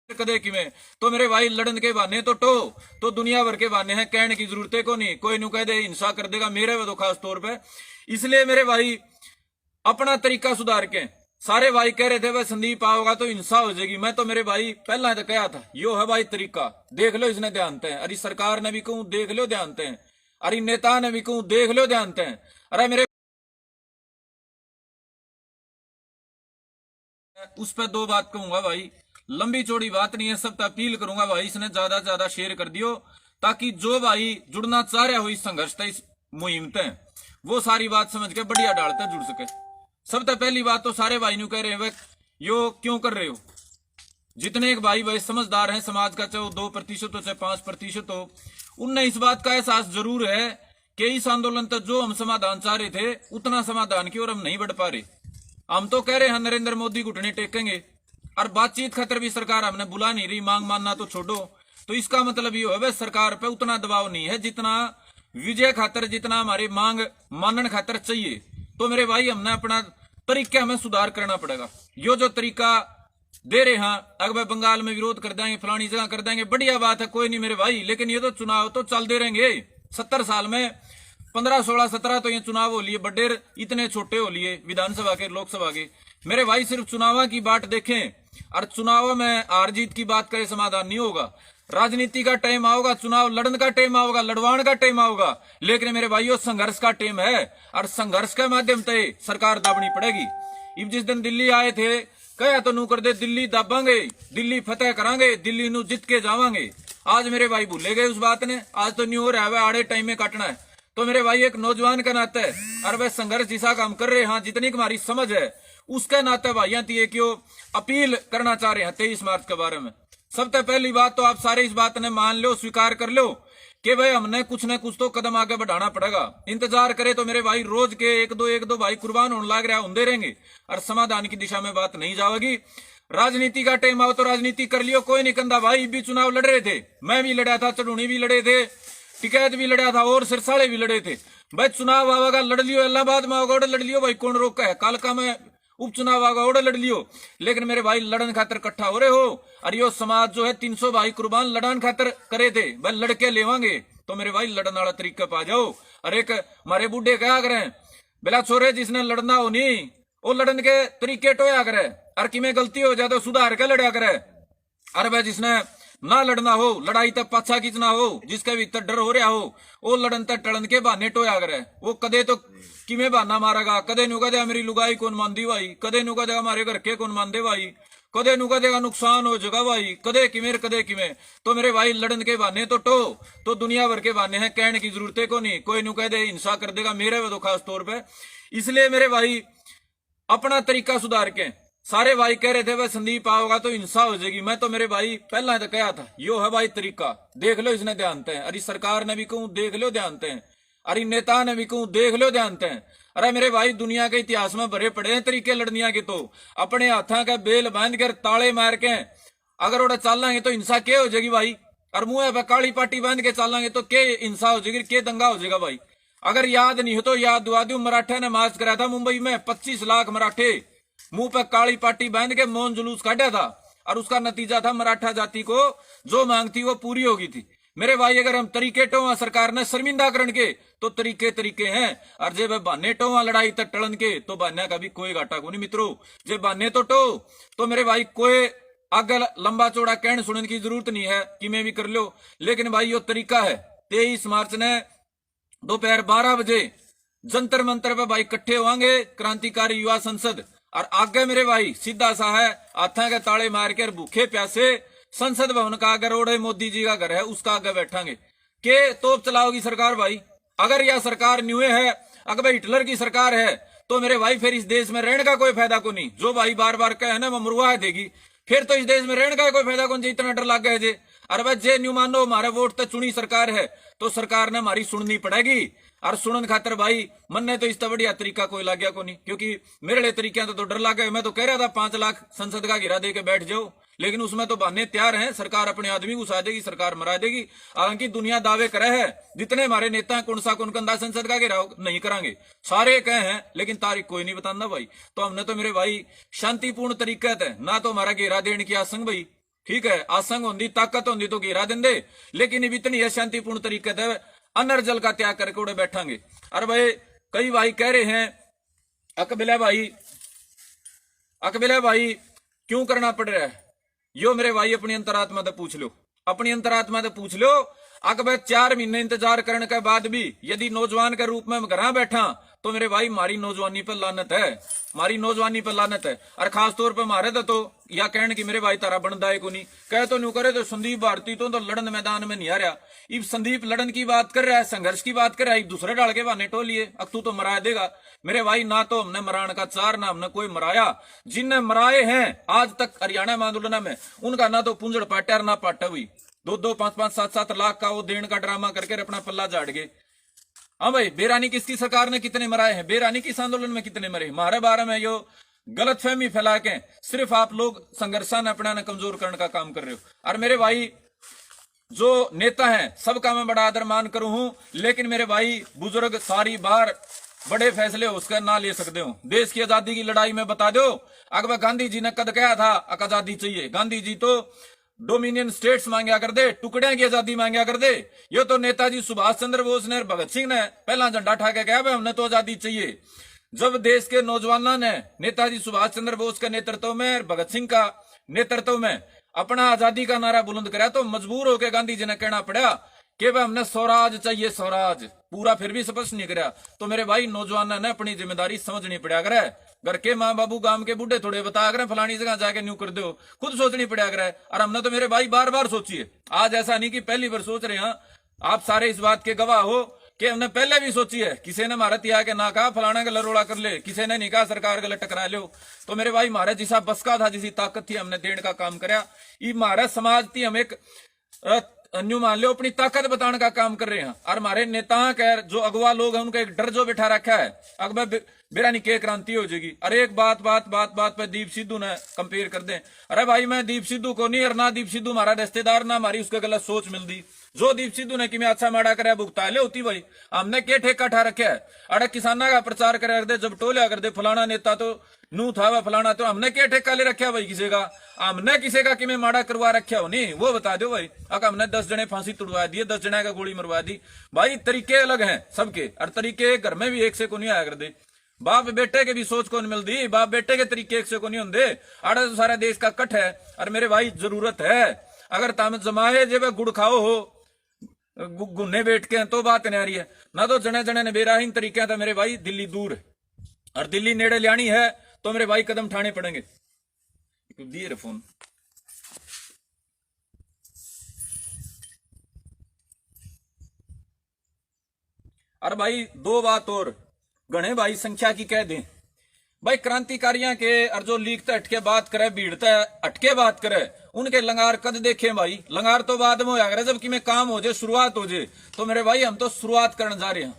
कदे किमें तो मेरे भाई लड़न के बहाने तो दुनिया भर के बहाने हैं, कहने की जरूरत है को नहीं। कोई नु कह दे हिंसा कर देगा मेरे वो तो खास तौर पे। इसलिए मेरे भाई अपना तरीका सुधार के, सारे भाई कह रहे थे वह संदीप आओगा तो हिंसा हो जाएगी। मैं तो मेरे भाई पहला तो कहा था यो है भाई तरीका, देख लो इसने ध्यान है। अरे सरकार ने भी कहूं देख लो ध्यान है, अरे नेता ने भी कहूं देख लो ध्यान है। अरे मेरे उस पर दो बात कहूंगा भाई, लंबी चौड़ी बात नहीं है, सब पे अपील करूंगा भाई इसने ज्यादा से ज्यादा शेयर कर दियो, ताकि जो भाई जुड़ना चाह रहा हो इस संघर्ष से इस मुहिम से वो सारी बात समझ के बढ़िया डालते जुड़ सके। सबसे पहली बात तो सारे भाई नु कह रहे हैं यो क्यों कर रहे हो। जितने एक भाई भाई समझदार हैं समाज का, चाहे 2% हो चाहे 5% हो, उनने इस बात का एहसास जरूर है कि इस आंदोलन तक जो हम समाधान चाह रहे थे उतना समाधान की ओर हम नहीं बढ़ पा रहे। हम तो कह रहे हैं नरेंद्र मोदी घुटने टेकेंगे, और बातचीत खातर भी सरकार हमने बुला नहीं रही, मांग मानना तो छोड़ो। तो इसका मतलब ये है सरकार पे उतना दबाव नहीं है जितना विजय खातर, जितना हमारी मांग मानने खातर चाहिए। तो मेरे भाई हमने अपना तरीका में सुधार करना पड़ेगा। यो जो तरीका दे रहे हैं अगर बंगाल में विरोध कर देंगे, फलानी जगह कर देंगे, बढ़िया बात है, कोई नहीं मेरे भाई, लेकिन ये तो चुनाव तो चलते रहेंगे। 70 साल में 15, 16, 17 तो ये चुनाव हो लिए, बड़े इतने छोटे हो लिए विधानसभा के लोकसभा के। मेरे भाई सिर्फ चुनाव की बात देखें और चुनाव में हार जीत की बात करें समाधान नहीं होगा। राजनीति का टाइम आओगा, चुनाव लड़न का टाइम आओगा, लड़वान का टाइम आओगा, लेकिन मेरे भाइयों संघर्ष का टाइम है और संघर्ष के माध्यम से सरकार दाबनी पड़ेगी। इब जिस दिन दिल्ली आए थे कहा तो नू कर दे दिल्ली दाबांगे, दिल्ली फतेह करांगे, दिल्ली नू जित के जावांगे। आज मेरे भाई भूले गए उस बात ने, आज तो न्यू हो रहा है आड़े टाइम में काटना है। तो मेरे भाई एक नौजवान का नाते है और वह संघर्ष जिसा काम कर रहे हैं, हाँ जितनी हमारी समझ है उसके नाते भाइयों थी क्यों अपील करना चाह रहे हैं 23 मार्च के बारे में। सबसे पहली बात तो आप सारे इस बात ने मान लो, स्वीकार कर लो कि भाई हमने कुछ न कुछ तो कदम आगे बढ़ाना पड़ेगा। इंतजार करे तो मेरे भाई रोज के एक दो भाई कुर्बान होने लग रहा होते रहेंगे और समाधान की दिशा में बात नहीं जाएगी। राजनीति का टाइम आओ तो राजनीति कर लियो, कोई नहीं कंधा भाई भी चुनाव लड़ रहे थे, मैं भी लड़ा था, चढ़ूनी भी लड़े थे, टिकैत भी लड़ा था और सिरसाले भी लड़े थे। भाई चुनाव आवेगा लड़ लियो, इलाहाबाद में आवेगा लड़ लियो, भाई कौन रोका है, कालका में उपचुनाव आगा ओडे लड़ लियो, लेकिन मेरे भाई लड़न खातर इकट्ठा हो रहे हो। और यो समाज जो है 300 भाई कुर्बान लड़न खातर करे थे, भाई लड़के लेवांगे तो मेरे भाई लड़न वाला तरीका पा जाओ। और एक हमारे बूढ़े क्या करें, बेला छोरे जिसने लड़ना हो नहीं वो लड़न के तरीके टोया करे, और कि में गलती हो जाए तो सुधार के लड़ा करे। अरे भाई जिसने ना लड़ना हो, लड़ाई तक पाछा खींचना हो, जिसके भीतर डर हो रहा हो, वो लड़न तक टड़न के बहाने टोया करे। वो कदे तो किमें बहाना मारेगा, कदे नु कदे मेरी लुगाई कौन मानदी भाई, कदे नु कदे हमारे घर के कौन मानदे भाई, कदे नु कदे का नुकसान हो जाएगा भाई, कदे किमें। तो मेरे भाई लड़न के बहाने तो दुनिया भर के बहाने हैं, कहने की जरूरत है को नहीं। कोई नु कह दे हिंसा कर देगा मेरे वो तो खास तौर पर। इसलिए मेरे भाई अपना तरीका सुधार के, सारे भाई कह रहे थे वह संदीप आओगा तो हिंसा हो जाएगी। मैं तो मेरे भाई पहला तो कहा था यो है भाई तरीका, देख लो इसने ध्यान है। अरे सरकार ने भी कहूं देख लो ध्यान है, अरे नेता ने भी कहूं देख लो ध्यान है। अरे मेरे भाई दुनिया के इतिहास में भरे पड़े हैं तरीके लड़निया के, तो अपने हाथा का बेल बांध कर ताले मार के अगर ओडा चालेंगे तो हिंसा क्या हो जाएगी भाई। और मुंह पे काली पाटी बांध के चालेंगे तो क्या हिंसा हो जाएगी, क्या दंगा हो जाएगा भाई। अगर याद नहीं हो तो याद दुआ दू, मराठे ने मार्च कराया था मुंबई में, 25 लाख मराठे मुंह पे काली पाटी बांध के मौन जुलूस काटा था, और उसका नतीजा था मराठा जाति को जो मांग थी वो पूरी होगी थी। मेरे भाई अगर हम तरीके टोवा सरकार ने शर्मिंदा करण के तो तरीके हैं, और जे बहाने टोवा लड़ाई तक टलन के तो बहाने का भी कोई घाटा को नहीं मित्रों। जे बहाने तो मेरे भाई कोई आगे लंबा चौड़ा कहने सुनने की जरूरत नहीं है कि मैं भी कर लो, लेकिन भाई यो तरीका है। 23 मार्च ने दोपहर 12 बजे जंतर मंतर पे भाई इकट्ठे होंगे क्रांतिकारी युवा संसद, और आगे मेरे भाई सीधा सा है हाथा के ताले मार के भूखे प्यासे संसद भवन का अगर ओढ़े मोदी जी का घर है उसका आगे बैठांगे। के तोप चलाओगी सरकार भाई। अगर यह सरकार न्यू है, अगर भाई हिटलर की सरकार है तो मेरे भाई फिर इस देश में रहने का कोई फायदा को नहीं। जो भाई बार बार कहे ना मरुआ देगी, फिर तो इस देश में रहने का कोई फायदा कौन, इतना डर लग गया जे। अरे भाई जे न्यू मानो हमारे वोट तो चुनी सरकार है तो सरकार ने हमारी सुननी पड़ेगी, और सुनन खातर भाई मन ने तो इसका बढ़िया तरीका कोई लग गया को नहीं, क्योंकि मेरे लिए तरीके तो डर लग गया। मैं तो कह रहा था 5 लाख संसद का घेरा दे के बैठ जाओ, लेकिन उसमें तो बहाने तैयार हैं, सरकार अपने आदमी घुसा देगी, सरकार मरा देगी। हालांकि दुनिया दावे करे है जितने हमारे नेता हैं कौन सा कौन कंधा संसद का घेराव नहीं करांगे, सारे कहे हैं, लेकिन तारीख कोई नहीं बताना भाई। तो हमने तो मेरे भाई शांतिपूर्ण तरीके है ना तो हमारा घेरा देने की आसंग भाई, ठीक है, आसंग होंगी ताकत होंगी तो घेरा देंगे, लेकिन अब इतनी है शांतिपूर्ण तरीके से अनर जल का त्याग करके उड़े बैठांगे। अरे भाई कई भाई कह रहे हैं अकबिला भाई क्यों करना पड़ रहा है यो, मेरे भाई अपनी अंतरात्मा से पूछ लो, अपनी अंतरात्मा से पूछ लो। अकबर 4 महीने इंतजार करने के बाद भी यदि नौजवान के रूप में घर बैठा तो मेरे भाई मारी नौजवानी पर लानत है, मारी नौजवानी पर लानत है। और खास तौर पर मारे तो या कहने की मेरे भाई तारा बनदा है को नहीं कह तो नहीं करे तो संदीप भारती तो लड़न मैदान में नहीं आ रहा। इब संदीप लड़न की बात कर रहा है, संघर्ष की बात कर रहा है, दूसरे डाल के बहाने टोलिए अब तू तो मरा देगा। मेरे भाई ना तो हमने मराने का चार ना हमने कोई मराया, जिनने मराए हैं आज तक हरियाणा में आंदोलन में उनका ना तो पुंजड़ पाटा ना पाटा हुई, 2-2, 5-5, 7-7 लाख का वो देने का ड्रामा करके अपना पल्ला झाड़ गए। हाँ भाई बेरानी किसकी सरकार ने कितने मराए हैं, बेरानी किस आंदोलन में कितने मरे, हमारे बारे में यो गलत फहमी फैला के सिर्फ आप लोग संघर्षान अपना कमजोर करने का काम कर रहे हो। और मेरे भाई जो नेता हैं सबका मैं बड़ा आदर मान करूं हूं, लेकिन मेरे भाई बुजुर्ग सारी बार बड़े फैसले उसका ना ले सकते हो। देश की आजादी की लड़ाई में बता दो अकबर गांधी जी ने कद कहा था आजादी चाहिए, गांधी जी तो डोमिनियन स्टेट्स मांगा कर दे, टुकड़े की आजादी मांगा कर दे। ये तो नेताजी सुभाष चंद्र बोस ने भगत सिंह ने पहला झंडा उठा के कहा हमने तो आजादी चाहिए। जब देश के नौजवानों ने नेताजी सुभाष चंद्र बोस के नेतृत्व में, भगत सिंह का नेतृत्व में अपना आजादी का नारा बुलंद कराया तो मजबूर होकर गांधी जी ने कहना पड़ा कि भाई हमने स्वराज चाहिए, स्वराज पूरा फिर भी स्पष्ट नहीं कराया। तो मेरे भाई नौजवानों ने अपनी जिम्मेदारी समझनी पड़ा करे, घर के माँ बाबू गांव के बूढ़े थोड़े बता कर फलानी जगह जाके न्यू कर दो, खुद सोचनी पड़ा करे। और हमने तो मेरे भाई बार बार सोची है, आज ऐसा नहीं कि पहली बार सोच रहे हैं, आप सारे इस बात के गवाह हो कि हमने पहले भी सोची है। किसी ने हमारा तिया के ना कहा फलाना गला रोड़ा कर ले, किसी ने नहीं कहा सरकार गला टकरा लो। तो मेरे भाई हमारे जिसा बस का था, जिसी ताकत थी हमने देने का काम कराया। ये हमारा समाज थी, हम एक अन्यू मान लो अपनी ताकत बताने का काम कर रहे हैं। और हमारे नेता के जो अगवा लोग हैं उनका एक डर जो बिठा रखा है अकबर बेरानी के क्रांति हो जाएगी। अरे एक बात पे दीप सिद्धू ने कंपेयर कर दे, अरे भाई मैं दीप सिद्धू को नहीं, और ना दीप सिद्धू हमारा रिश्तेदार, ना हमारी उसके गलत सोच मिलती। जो दीप सिद्धू ने कि मैं अच्छा माड़ा करे भुगता ले होती भाई, हमने के ठेका ठा रखा है। अरे किसाना का प्रचार करे दे, जब टोलिया कर दे फलाना नेता तो नू था वह फलाना, तो हमने के ठेका ले रखा भाई किसी का, हमने किसी का कि मैं माड़ा करवा रखा हो नहीं वो बता दो भाई। अगर हमने 10 जने फांसी तुड़वा दिए, 10 जने का गोली मरवा दी भाई, तरीके अलग हैं सबके, और तरीके घर में भी एक से को नहीं आया कर दे। बाप बेटे के भी सोच को नहीं मिलती, बाप बेटे के तरीके एक से को नहीं होंगे। आड़ा तो सारा देश का कट है। और मेरे भाई जरूरत है अगर तम जमाए जब गुड़ खाओ हो गुन्ने बैठ के तो बात नहीं आ रही है, ना तो जने जने ने बेराहीन तरीके था। मेरे भाई दिल्ली दूर है और दिल्ली नेड़े लानी है तो मेरे भाई कदम उठाने पड़ेंगे। दिए फोन और भाई दो बात और गणे भाई संख्या की कह दें भाई, क्रांतिकारियों के और जो लीक हटके बात करे, भीड़ हटके बात करे, उनके लंगार कद देखे भाई। लंगार तो बाद में होया करे जबकि में काम हो जाए, शुरुआत हो जाए। तो मेरे भाई हम तो शुरुआत करने जा रहे हैं,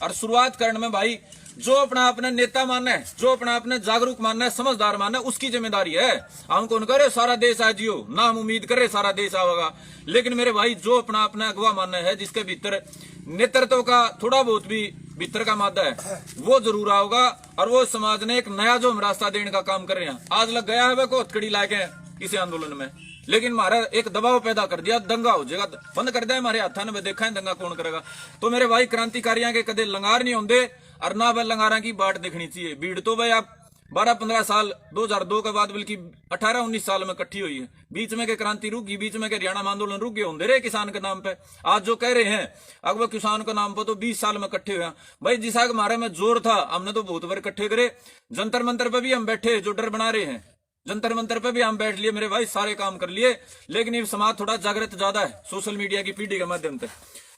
और शुरुआत करने में भाई जो अपना अपने नेता मानना है, जो अपना अपने जागरूक मानना है, समझदार मानना है, उसकी जिम्मेदारी है। हम कौन करे सारा देश आ जियो ना, हम उम्मीद करे सारा देश आवेगा, लेकिन मेरे भाई जो अपना अपना अगवा मानना है, जिसके भीतर नेतृत्व का थोड़ा बहुत भी भीतर का मादा है, वो जरूर आओगा। और वो समाज ने एक नया जो हम रास्ता देने का काम कर रहे हैं। आज लग गया है को हथकड़ी लाके इसी आंदोलन में, लेकिन हमारा एक दबाव पैदा कर दिया, दंगा हो जाएगा, बंद कर दिया हमारे हाथों में, देखा है दंगा कौन करेगा। तो मेरे भाई क्रांतिकारियों के कदे लंगार नहीं होंगे, और ना वह लंगारा की बाट देखनी चाहिए। भीड़ तो भाई आप 12-15 साल 2002 के बाद बल्कि 18-19 साल में इकट्ठी हुई है। बीच में के क्रांति रुक गई, बीच में के हरियाणा आंदोलन रुक गए होंगे रे किसान के नाम पे। आज जो कह रहे हैं अब वो किसान के नाम पे तो 20 साल में इकट्ठे हुए भाई। जिसा हमारे में जोर था हमने तो बहुत बार इकट्ठे करे। जंतर मंतर पे भी हम बैठे, जो डर बना रहे हैं जंतर मंतर पे भी हम बैठ लिए मेरे भाई, सारे काम कर लिए। लेकिन ये समाज थोड़ा जागृत ज्यादा है सोशल मीडिया की पीढ़ी के माध्यम से।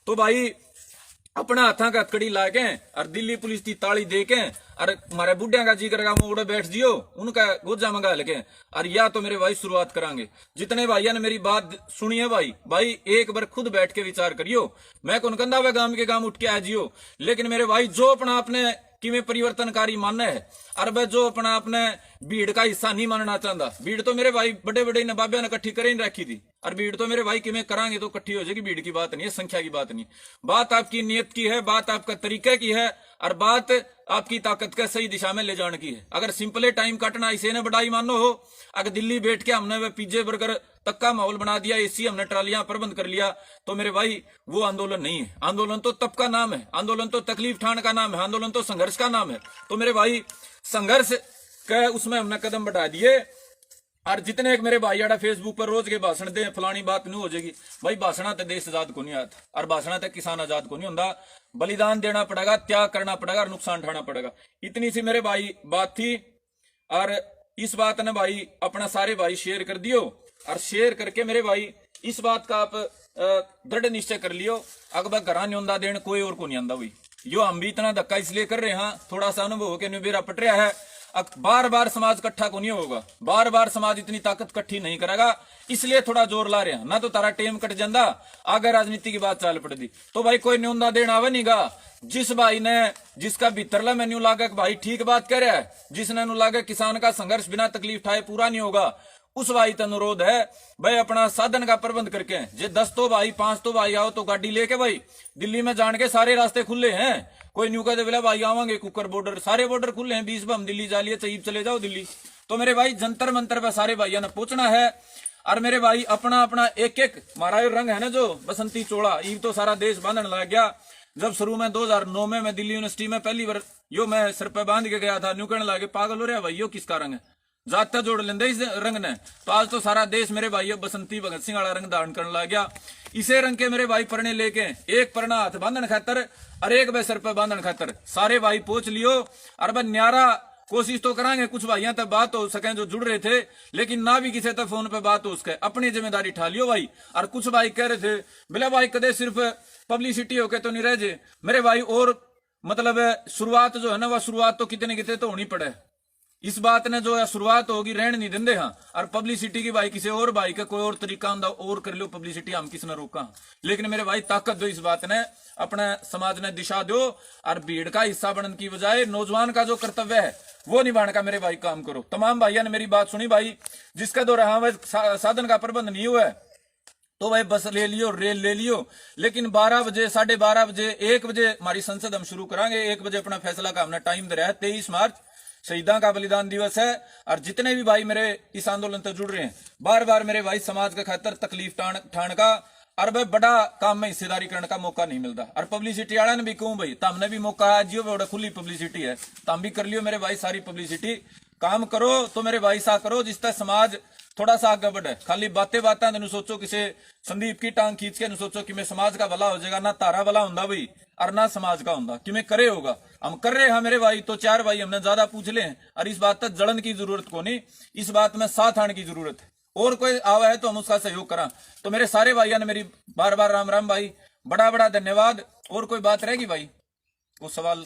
तो भाई अपना हाथा का हथकड़ी लाके और दिल्ली पुलिस की ताली दे के और हमारे बुढ़िया का जी करेगा मोड़े बैठ जियो, उनका गोजा मंगा लेके और या तो मेरे भाई शुरुआत करांगे। जितने भाइयों ने मेरी बात सुनी है भाई एक बार खुद बैठ के विचार करियो। मैं कौन कंधा वे गांव के गांव उठ के आ जियो, लेकिन मेरे भाई जो अपना अपने कि मैं परिवर्तनकारी मानना है, और वह जो अपना अपने भीड़ का हिस्सा नहीं मानना चाहता। भीड़ तो मेरे भाई बड़े बड़े नवाबिया ने इकट्ठी करे रखी थी, और भीड़ तो मेरे भाई कि मैं करांगे तो इकट्ठी हो जाएगी। भीड़ की बात नहीं है, संख्या की बात नहीं, बात आपकी नियत की है, बात आपका तरीके की है, और बात आपकी ताकत के सही दिशा में ले जाने की है। अगर सिंपले टाइम काटना इसे ने बड़ाई मानो हो, अगर दिल्ली बैठ के हमने वह पिज्जे बर्गर तक का माहौल बना दिया, एसी हमने ट्रालियां प्रबंध कर लिया, तो मेरे भाई वो आंदोलन नहीं है। आंदोलन तो तप का नाम है, आंदोलन तो तकलीफ ठान का नाम है, आंदोलन तो संघर्ष का नाम है। तो मेरे भाई संघर्ष का उसमें हमने कदम बढ़ा दिए। और जितने एक मेरे भाई आड़ा फेसबुक पर रोज के भाषण दे फलानी बात नहीं हो जाएगी, भाई भाषणा तो देश आजाद को नहीं आता, और भाषणा तो किसान आजाद को नहीं होता। बलिदान देना पड़ेगा, त्याग करना पड़ेगा और नुकसान उठाना पड़ेगा। इतनी सी मेरे भाई बात थी, और इस बात ने भाई अपना सारे भाई शेयर कर दियो, और शेयर करके मेरे भाई इस बात का आप दृढ़ निश्चय कर लियो, अगर घरा नहीं होता देन कोई और को नहीं आंदा। हुई यो हम भी इतना धक्का इसलिए कर रहे हैं, थोड़ा सा अनुभव हो के निबेरा पट रहा है। बार बार समाज इकट्ठा को नहीं होगा, बार बार समाज इतनी ताकत इकट्ठी नहीं करेगा, इसलिए थोड़ा जोर ला रहे हैं। ना तो तारा टेम कट जाता, आगे राजनीति की बात चाल पड़ती तो भाई कोई न्यूनता देना आवे नहीं गा। जिस भाई ने, जिसका भीतरला में न्यू लागे भाई ठीक बात कह रहा है, जिसने न्यू लागे किसान का संघर्ष बिना तकलीफ उठाए पूरा नहीं होगा, उस भाई का अनुरोध है भाई अपना साधन का प्रबंध करके, जे 10 तो भाई 5 तो भाई आओ तो गाड़ी लेके भाई दिल्ली में जान के सारे रास्ते खुले हैं। कोई न्यू कहते बोला भाई आवांगे कुकर बॉर्डर, सारे बॉर्डर खुले हैं, 20 हम दिल्ली जा लिए, चाहिए चले जाओ दिल्ली। तो मेरे भाई जंतर मंतर पे सारे भाइयों ने पहुंचना है। और मेरे भाई अपना अपना एक एक हमारा रंग है ना जो बसंती चोड़ा, ईव तो सारा देश बांधने लग गया। जब शुरू में 2009 में मैं दिल्ली यूनिवर्सिटी में पहली बार यो मैं सिर पे बांध के गया था, न्यू कहने लगे पागल हो रहा भाई यो किसका रंग है, जाता जोड़ लेंदे इस रंग ने। तो आज तो सारा देश मेरे भाई बसंती भगत सिंह वाला रंग धारण करने लग गया। इसे रंग के मेरे भाई परने लेके, एक परना हाथ बांधन खातर और एक भाई सर पे बांधन खातर सारे भाई पहुंच लियो। और भाई न्यारा कोशिश तो करांगे, कुछ भाइयों तक बात हो सके जो जुड़ रहे थे, लेकिन ना भी किसी तक फोन पे बात हो सके, अपनी जिम्मेदारी उठा लियो भाई। और कुछ भाई कह रहे थे बोले भाई कदे सिर्फ पब्लिसिटी होके तो नहीं रह जे मेरे भाई, और मतलब शुरुआत जो है ना वह शुरुआत तो कितने कितने तो होनी पड़े। इस बात ने जो है शुरुआत होगी रहन नहीं देंगे। हाँ, और पब्लिसिटी की भाई किसी और भाई का कोई और तरीका होता और कर लो पब्लिसिटी, हम किसने रोका। लेकिन मेरे भाई ताकत दो इस बात ने, अपने समाज ने दिशा दो, और भीड़ का हिस्सा बनने की बजाय नौजवान का जो कर्तव्य है वो निभाने का मेरे भाई काम करो। तमाम भाइयों ने मेरी बात सुनी भाई, जिसका दो रहा वह साधन का प्रबंध नहीं हुआ है तो भाई बस ले लियो, रेल ले लियो, लेकिन 12 बजे 12:30 बजे 1 बजे हमारी संसद हम शुरू करांगे। 1 बजे अपना फैसला का हमने टाइम दे रहा है। 23 मार्च शहीदा का बलिदान दिवस है। और जितने भी भाई मेरे इस आंदोलन से जुड़ रहे हैं, बार बार मेरे भाई समाज के खातर तकलीफ ठान का और भाई बड़ा काम में हिस्सेदारी करने का मौका नहीं मिलता। और पब्लिसिटी वाला ने भी कहूं भाई तो हमने भी मौका है, जियो बड़ा खुली पब्लिसिटी है तो हम भी कर लियो मेरे भाई सारी पब्लिसिटी। काम करो तो मेरे भाई सा करो जिससे समाज थोड़ा सा आगे बढ़े। खाली बातें तेन सोचो किसी संदीप की टांग खींच के सोचो कि मैं समाज का भला हो जाएगा, ना तारा भला होंदा भाई और ना समाज का होंदा कि मैं करे होगा। हम कर रहे हैं मेरे भाई, तो 4 भाई हमने ज्यादा पूछ ले, और इस बात तक जलन की जरूरत को नहीं, इस बात में साथ आने की जरूरत है। और कोई आवा है तो हम उसका सहयोग करा। तो मेरे सारे भाइयों ने मेरी बार बार राम राम भाई, बड़ा बड़ा धन्यवाद। और कोई बात रहेगी भाई, वो सवाल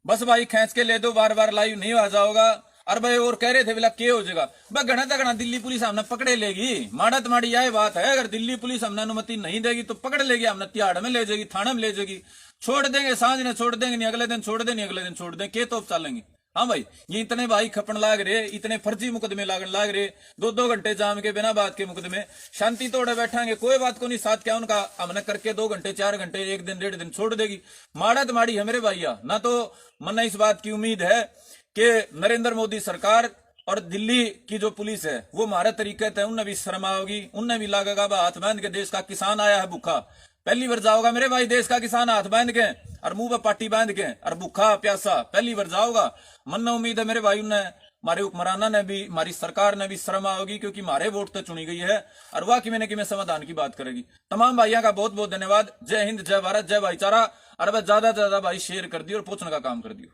बस भाई खींच के ले दो, बार बार लाइव नहीं आ जाओगा। और भाई और कह रहे थे बोला क्या हो जाएगा, भाई घना तगड़ा दिल्ली पुलिस हमने पकड़े लेगी, माड़ा माड़ी यह बात है। अगर दिल्ली पुलिस हमने अनुमति नहीं देगी तो पकड़ लेगी, हमने तिहाड़ में ले जाएगी, थाना में ले जाएगी, छोड़ देंगे सांझ ने, छोड़ देंगे नहीं अगले दिन छोड़ देंगे, अगले दिन छोड़ देंगे, के तो चलेंगे। हाँ भाई, ये इतने भाई खपन लाग रहे, इतने फर्जी मुकदमे लागन लाग रहे, 2-2 घंटे जाम के बिना बात के मुकदमे, शांति तोड़े बैठांगे कोई बात को नहीं, साथ क्या उनका हमने करके 2 घंटे 4 घंटे 1 दिन 1.5 दिन छोड़ देगी। माड़ा तो माड़ी है मेरे भैया ना। तो मन इस बात की उम्मीद है कि नरेंद्र मोदी सरकार और दिल्ली की जो पुलिस है वो हमारे तरीके थे, उनने भी शर्म आओगी, उनने भी लागेगा हाथ बांध के देश का किसान आया है भूखा, पहली बार जाओगा मेरे भाई देश का किसान हाथ बांध के और मुंह पर पाटी बांध के और भूखा प्यासा पहली बार जाओगा। मन में उम्मीद है मेरे भाई ने, हमारे हुक्मराना ने भी, हमारी सरकार ने भी शर्म आओगी, क्योंकि हमारे वोट तो चुनी गई है और वह कि मैं समाधान की बात करेगी। तमाम भाइयों का बहुत बहुत धन्यवाद। जय हिंद, जय भारत, जय भाईचारा। और ज्यादा से ज्यादा भाई शेयर कर दियो और पहुंचने का काम कर दियो।